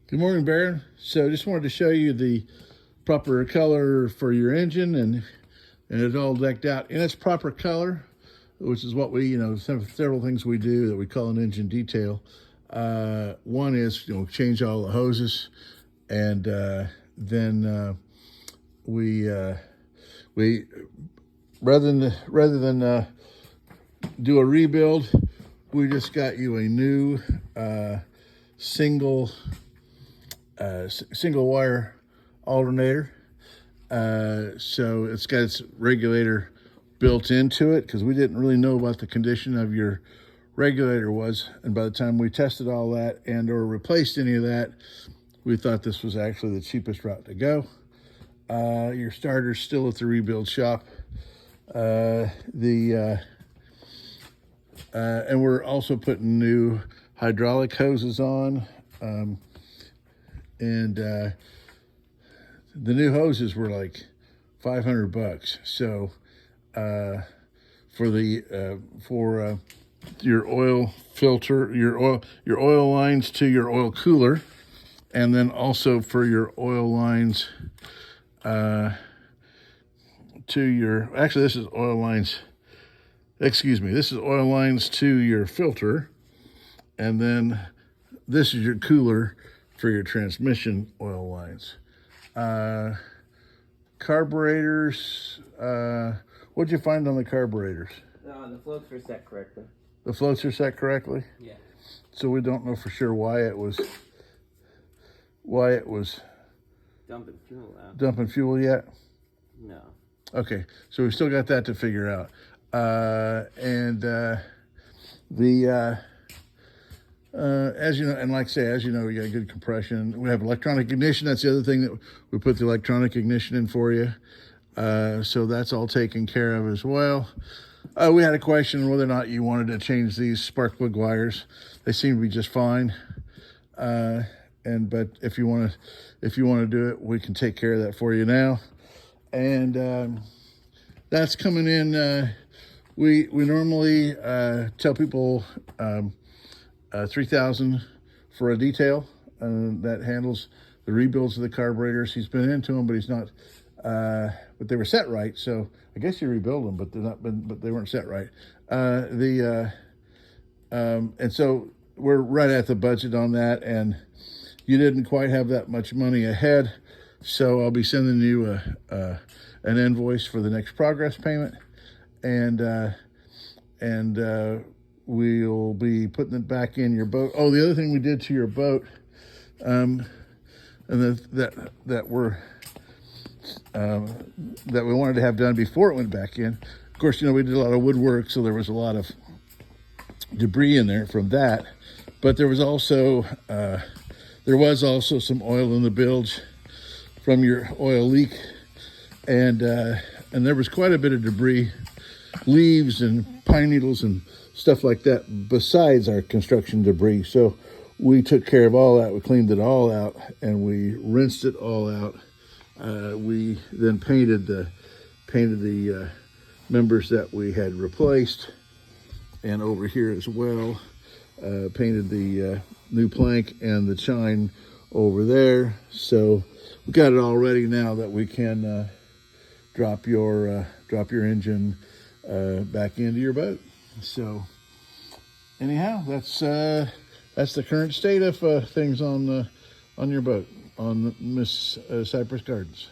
Good morning, Baron. So just wanted to show you the proper color for your engine, and it's all decked out in its proper color, which is what we, several things we do that we call an engine detail. One is, change all the hoses, and then we rather than do a rebuild, we just got you a new single wire alternator. So it's got its regulator built into it because we didn't really know what the condition of your regulator was. And by the time we tested all that and or replaced any of that, we thought this was actually the cheapest route to go. Your starter's still at the rebuild shop. And we're also putting new hydraulic hoses on. And the new hoses were like $500. So for your oil filter, your oil lines to your oil cooler, and then also for your oil lines this is oil lines. Excuse me. This is oil lines to your filter, and then this is your cooler for your transmission oil lines. Carburetors, what'd you find on the carburetors? The floats were set correctly. The floats are set correctly? Yeah. So we don't know for sure why it was Dumping fuel out. dumping fuel yet? No. Okay, so we still got that to figure out. As you know, and like I say, we got good compression. We have electronic ignition. That's the other thing that we put the electronic ignition in for you. So that's all taken care of as well. We had a question whether or not you wanted to change these spark plug wires. They seem to be just fine. But if you want to do it, we can take care of that for you now. And that's coming in. We normally tell people $3,000 for a detail that handles the rebuilds of the carburetors. He's been into them, but he's not. But they were set right, so I guess you rebuild them, but they weren't set right. And so we're right at the budget on that, and you didn't quite have that much money ahead, so I'll be sending you an invoice for the next progress payment, and we'll be putting it back in your boat. Oh, the other thing we did to your boat, and that we wanted to have done before it went back in. Of course, we did a lot of woodwork, so there was a lot of debris in there from that. But there was also some oil in the bilge from your oil leak, and there was quite a bit of debris, leaves and pine needles and stuff like that besides our construction debris. So we took care of all that. We cleaned it all out and we rinsed it all out. We then painted the members that we had replaced, and over here as well painted the new plank and the chine over there. So we got it all ready now that we can drop your engine back into your boat. So anyhow, that's the current state of things on your boat on Miss Cypress Gardens.